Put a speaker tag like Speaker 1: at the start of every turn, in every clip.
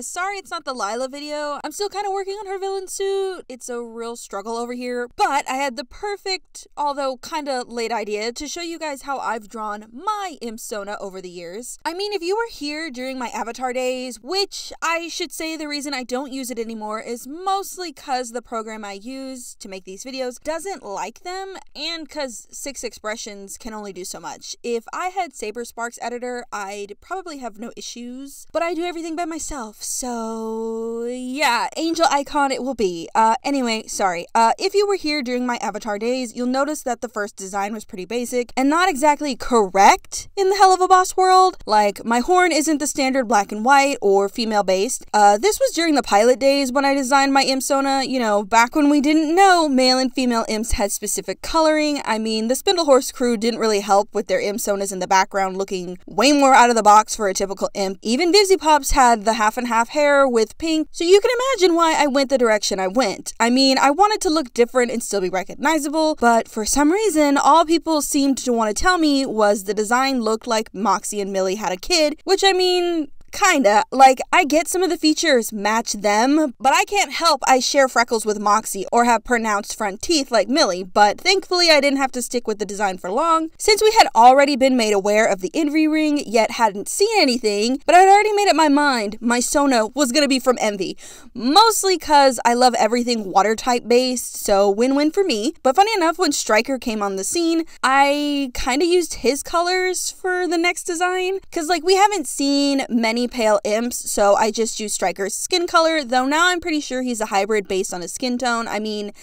Speaker 1: Sorry it's not the Lila video. I'm still kind of working on her villain suit. It's a real struggle over here. But I had the perfect, although kind of late idea to show you guys how I've drawn my Impsona over the years. I mean, if you were here during my avatar days, which I should say the reason I don't use it anymore is mostly because the program I use to make these videos doesn't like them, and because 6 expressions can only do so much. If I had Saberspark's editor, I'd probably have no issues, but I do everything by myself, so yeah, angel icon it will be. Anyway, sorry. If you were here during my avatar days, you'll notice that the first design was pretty basic and not exactly correct in the Hell of a Boss world. Like, my horn isn't the standard black and white or female based. This was during the pilot days when I designed my Impsona, you know, back when we didn't know male and female imps had specific coloring. I mean, the Spindlehorse crew didn't really help with their Impsonas in the background looking way more out of the box for a typical imp. Even Busy Pops had the half and half hair with pink, so you can imagine why I went the direction I went. I mean, I wanted to look different and still be recognizable, but for some reason, all people seemed to want to tell me was the design looked like Moxie and Millie had a kid, which I mean, kinda. Like, I get some of the features match them, but I can't help I share freckles with Moxie or have pronounced front teeth like Millie, but thankfully I didn't have to stick with the design for long, since we had already been made aware of the Envy ring, yet hadn't seen anything, but I'd already made up my mind my Sona was gonna be from Envy. Mostly cause I love everything water type based, so win-win for me. But funny enough, when Striker came on the scene, I kinda used his colors for the next design, cause like we haven't seen many pale imps, so I just used Striker's skin color, though now I'm pretty sure he's a hybrid based on his skin tone. I mean,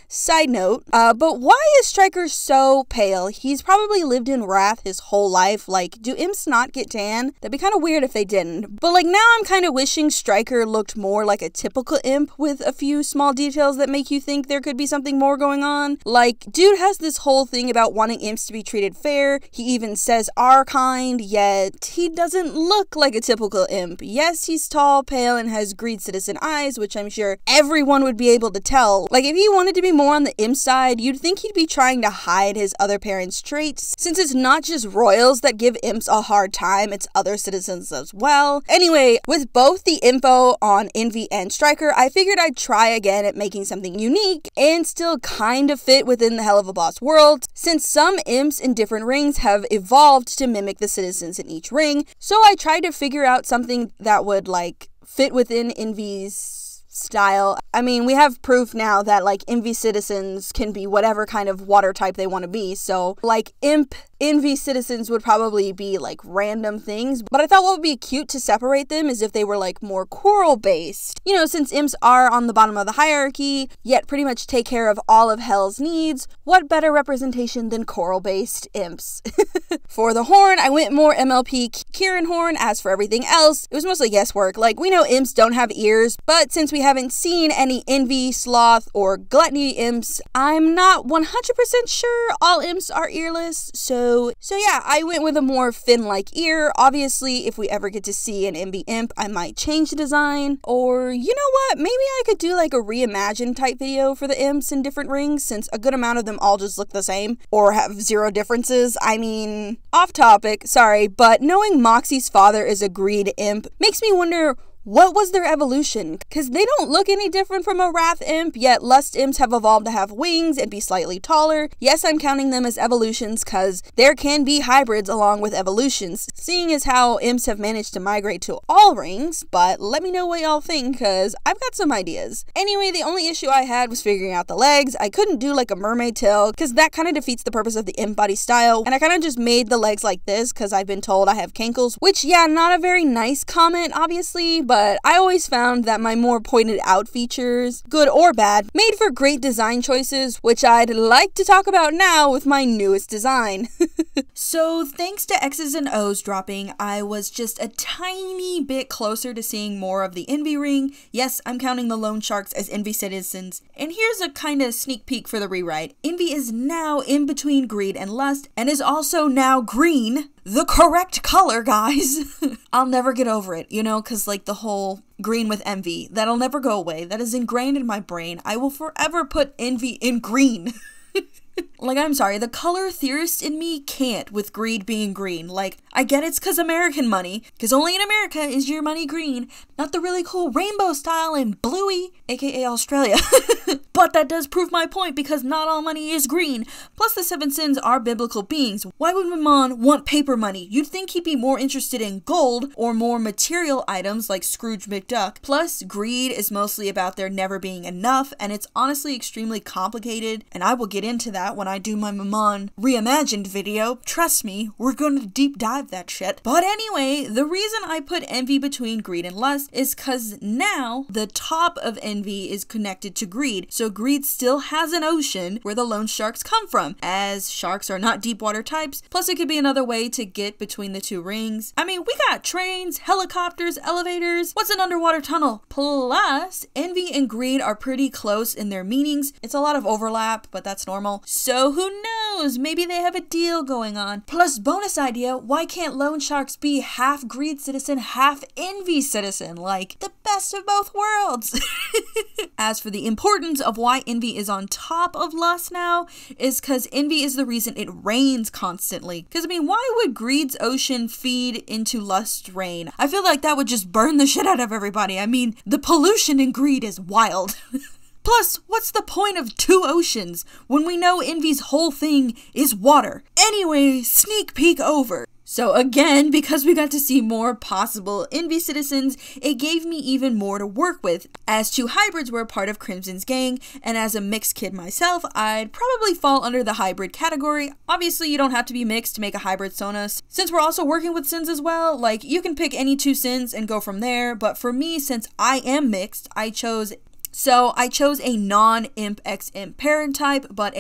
Speaker 1: side note, but why is Striker so pale? He's probably lived in Wrath his whole life. Like, do imps not get tan? That'd be kind of weird if they didn't. But like, now I'm kind of wishing Striker looked more like a typical imp with a few small details that make you think there could be something more going on. Like, dude has this whole thing about wanting imps to be treated fair. He even says our kind, yet he doesn't look like a typical imp. Yes, he's tall, pale, and has greed citizen eyes, which I'm sure everyone would be able to tell. Like, if he wanted to be more on the imp side, you'd think he'd be trying to hide his other parents' traits, since it's not just royals that give imps a hard time, it's other citizens as well. Anyway, with both the info on Envy and Striker, I figured I'd try again at making something unique and still kind of fit within the Hell of a Boss world, since some imps in different rings have evolved to mimic the citizens in each ring, so I tried to figure out something that would like fit within Envy's style. I mean, we have proof now that like Envy citizens can be whatever kind of water type they want to be, so like Envy citizens would probably be like random things, but I thought what would be cute to separate them is if they were like more coral based. You know, since imps are on the bottom of the hierarchy, yet pretty much take care of all of Hell's needs, what better representation than coral based imps? For the horn, I went more MLP Kieran horn. As for everything else, it was mostly guesswork. Like, we know imps don't have ears, but since we haven't seen any Envy, Sloth, or Gluttony imps, I'm not 100% sure all imps are earless, so yeah, I went with a more fin-like ear. Obviously, if we ever get to see an Envy imp, I might change the design. Or, you know what, maybe I could do like a reimagined type video for the imps in different rings, since a good amount of them all just look the same, or have zero differences. I mean, off topic, sorry, but knowing Moxie's father is a greed imp makes me wonder, what was their evolution? Because they don't look any different from a Wrath imp, yet Lust imps have evolved to have wings and be slightly taller. Yes, I'm counting them as evolutions because there can be hybrids along with evolutions, seeing as how imps have managed to migrate to all rings, but let me know what y'all think because I've got some ideas. Anyway, the only issue I had was figuring out the legs. I couldn't do like a mermaid tail because that kind of defeats the purpose of the imp body style, and I kind of just made the legs like this because I've been told I have cankles, which yeah, not a very nice comment obviously, but I always found that my more pointed out features, good or bad, made for great design choices, which I'd like to talk about now with my newest design. So thanks to X's and O's dropping, I was just a tiny bit closer to seeing more of the Envy ring. Yes, I'm counting the loan sharks as Envy citizens. And here's a kind of sneak peek for the rewrite. Envy is now in between greed and lust, and is also now green. The correct color, guys. I'll never get over it, you know, because like the whole green with envy, that'll never go away. That is ingrained in my brain. I will forever put envy in green. Like, I'm sorry, the color theorist in me can't with greed being green. Like, I get it's because American money, because only in America is your money green, not the really cool rainbow style and bluey, aka Australia. But that does prove my point, because not all money is green. Plus, the seven sins are biblical beings. Why would Mammon want paper money? You'd think he'd be more interested in gold or more material items like Scrooge McDuck. Plus, greed is mostly about there never being enough, and it's honestly extremely complicated, and I will get into that when I do my Mammon reimagined video. Trust me, we're going to deep dive that shit. But anyway, the reason I put envy between greed and lust is because now the top of envy is connected to greed. So greed still has an ocean where the loan sharks come from, as sharks are not deep water types. Plus, it could be another way to get between the two rings. I mean, we got trains, helicopters, elevators. What's an underwater tunnel? Plus, envy and greed are pretty close in their meanings. It's a lot of overlap, but that's normal. So who knows? Maybe they have a deal going on. Plus, bonus idea, why can't loan sharks be half greed citizen, half envy citizen? Like, the best of both worlds. As for the importance of why envy is on top of lust now, is because envy is the reason it rains constantly. Because, I mean, why would greed's ocean feed into lust's rain? I feel like that would just burn the shit out of everybody. I mean, the pollution in greed is wild. Plus, what's the point of two oceans when we know envy's whole thing is water? Anyway, sneak peek over. So again, because we got to see more possible envy citizens, it gave me even more to work with. As two hybrids were a part of Crimson's gang, and as a mixed kid myself, I'd probably fall under the hybrid category. Obviously, you don't have to be mixed to make a hybrid Sonas. Since we're also working with sins as well, like, you can pick any two sins and go from there, but for me, since I am mixed, I chose a non-Imp X Imp parent type, but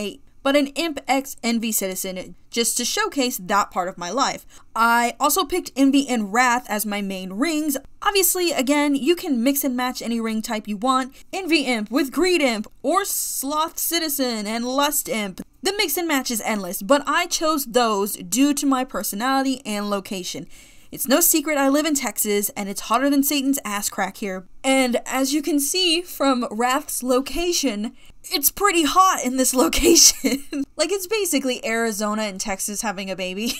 Speaker 1: an Imp X Envy citizen, just to showcase that part of my life. I also picked Envy and Wrath as my main rings. Obviously, again, you can mix and match any ring type you want. Envy Imp with Greed Imp, or Sloth Citizen and Lust Imp. The mix and match is endless, but I chose those due to my personality and location. It's no secret I live in Texas, and it's hotter than Satan's ass crack here. And as you can see from Wrath's location, it's pretty hot in this location. Like, it's basically Arizona and Texas having a baby.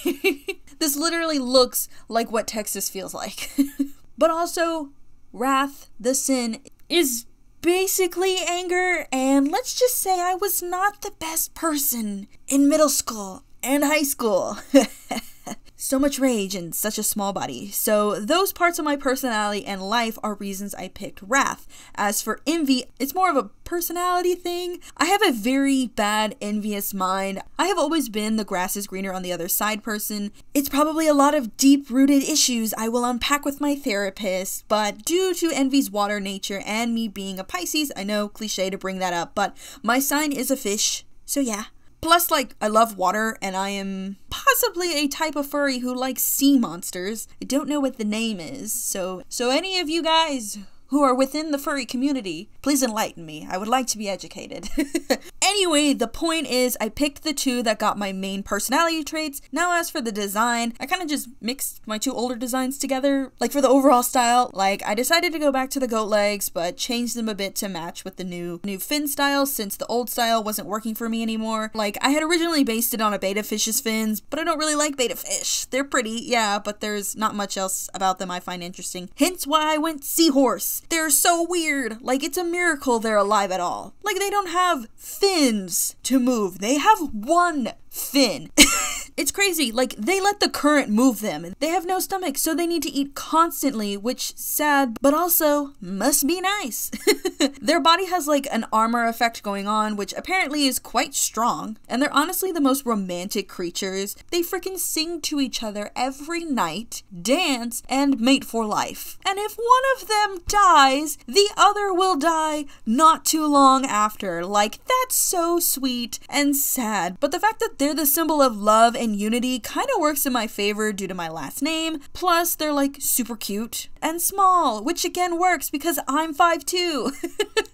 Speaker 1: This literally looks like what Texas feels like. But also, Wrath, the sin, is basically anger, and let's just say I was not the best person in middle school and high school. So much rage in such a small body. So those parts of my personality and life are reasons I picked Wrath. As for envy, it's more of a personality thing. I have a very bad envious mind. I have always been the grass is greener on the other side person. It's probably a lot of deep-rooted issues I will unpack with my therapist, but due to envy's water nature and me being a Pisces, I know, cliche to bring that up, but my sign is a fish, so yeah. Plus, like, I love water, and I am possibly a type of furry who likes sea monsters. I don't know what the name is, so any of you guys who are within the furry community, please enlighten me. I would like to be educated. Anyway, the point is I picked the two that got my main personality traits. Now as for the design, I kind of just mixed my two older designs together. Like, for the overall style, like, I decided to go back to the goat legs, but changed them a bit to match with the new fin style, since the old style wasn't working for me anymore. Like, I had originally based it on a beta fish's fins, but I don't really like beta fish. They're pretty, yeah, but there's not much else about them I find interesting. Hence why I went seahorse. They're so weird. Like, it's a miracle they're alive at all. Like, they don't have fins to move. They have one fin. It's crazy. Like, they let the current move them. They have no stomach, so they need to eat constantly, which sad, but also must be nice. Their body has like an armor effect going on, which apparently is quite strong, and they're honestly the most romantic creatures. They freaking sing to each other every night, dance, and mate for life. And if one of them dies, the other will die not too long after. Like, that's so sweet and sad. But the fact that they're the symbol of love and unity kind of works in my favor due to my last name. Plus, they're like super cute and small, which again works because I'm 5'2".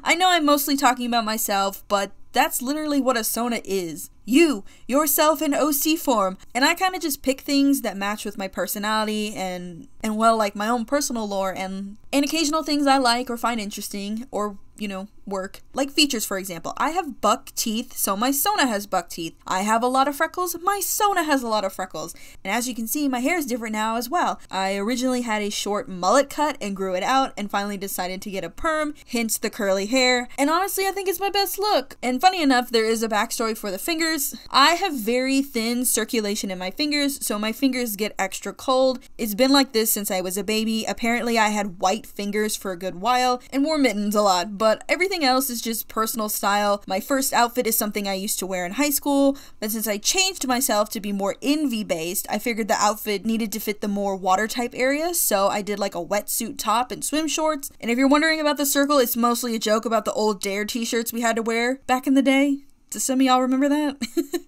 Speaker 1: I know I'm mostly talking about myself, but that's literally what a Sona is. You, yourself in OC form. And I kind of just pick things that match with my personality and well, like my own personal lore and occasional things I like or find interesting, or, you know, work. Like features, for example. I have buck teeth, so my Sona has buck teeth. I have a lot of freckles, my Sona has a lot of freckles. And as you can see, my hair is different now as well. I originally had a short mullet cut and grew it out and finally decided to get a perm, hence the curly hair. And honestly, I think it's my best look. And funny enough, there is a backstory for the fingers. I have very thin circulation in my fingers, so my fingers get extra cold. It's been like this since I was a baby. Apparently, I had white fingers for a good while and wore mittens a lot, but everything else is just personal style. My first outfit is something I used to wear in high school, but since I changed myself to be more envy based, I figured the outfit needed to fit the more water type area, so I did like a wetsuit top and swim shorts. And if you're wondering about the circle, it's mostly a joke about the old Dare t-shirts we had to wear back in the day. Does some of y'all remember that?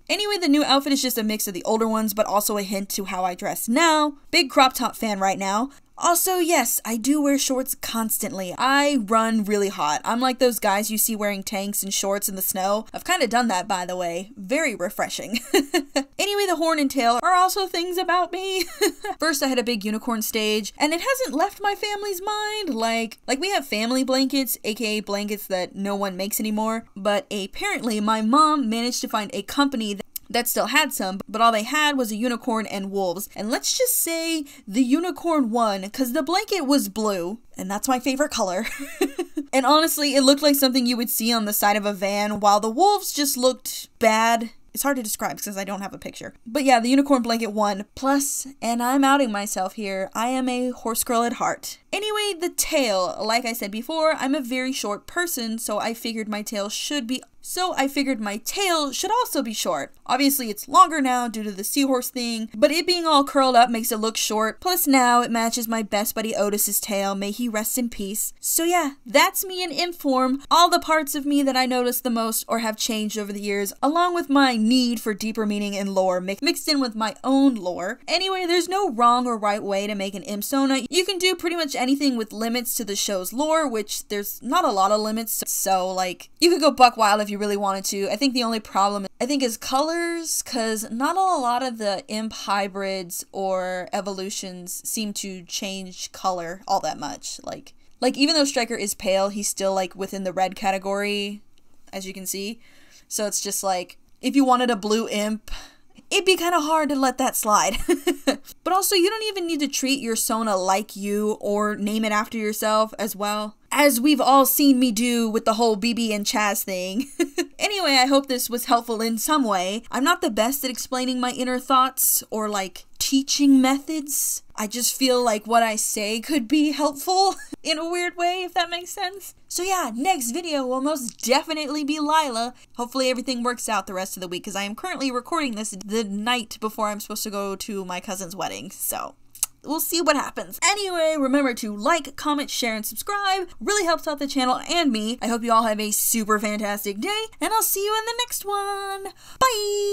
Speaker 1: Anyway, the new outfit is just a mix of the older ones, but also a hint to how I dress now. Big crop top fan right now. Also, yes, I do wear shorts constantly. I run really hot. I'm like those guys you see wearing tanks and shorts in the snow. I've kind of done that, by the way. Very refreshing. Anyway, the horn and tail are also things about me. First, I had a big unicorn stage, and it hasn't left my family's mind. Like we have family blankets, aka blankets that no one makes anymore, but apparently my mom managed to find a company that still had some, but all they had was a unicorn and wolves. And let's just say the unicorn won, because the blanket was blue, and that's my favorite color. And honestly, it looked like something you would see on the side of a van, while the wolves just looked bad. It's hard to describe because I don't have a picture. But yeah, the unicorn blanket won. Plus, and I'm outing myself here, I am a horse girl at heart. Anyway, the tail. Like I said before, I'm a very short person, so I figured my tail should also be short. Obviously, it's longer now due to the seahorse thing, but it being all curled up makes it look short. Plus now, it matches my best buddy Otis's tail. May he rest in peace. So yeah, that's me in imp form. All the parts of me that I noticed the most or have changed over the years, along with my need for deeper meaning and lore mixed in with my own lore. Anyway, there's no wrong or right way to make an Impsona. You can do pretty much anything with limits to the show's lore, which there's not a lot of limits, so like, you could go buck wild if you really wanted to. I think the only problem is colors, because not a lot of the imp hybrids or evolutions seem to change color all that much. Like even though Striker is pale, he's still like within the red category, as you can see. So it's just like, if you wanted a blue imp, it'd be kind of hard to let that slide. But also, you don't even need to treat your Sona like you or name it after yourself as well, as we've all seen me do with the whole BB and Chaz thing. Anyway, I hope this was helpful in some way. I'm not the best at explaining my inner thoughts or like teaching methods. I just feel like what I say could be helpful in a weird way, if that makes sense. So yeah, next video will most definitely be Lila. Hopefully everything works out the rest of the week, because I am currently recording this the night before I'm supposed to go to my cousin's wedding, so we'll see what happens. Anyway, remember to like, comment, share, and subscribe. Really helps out the channel and me. I hope you all have a super fantastic day, and I'll see you in the next one. Bye!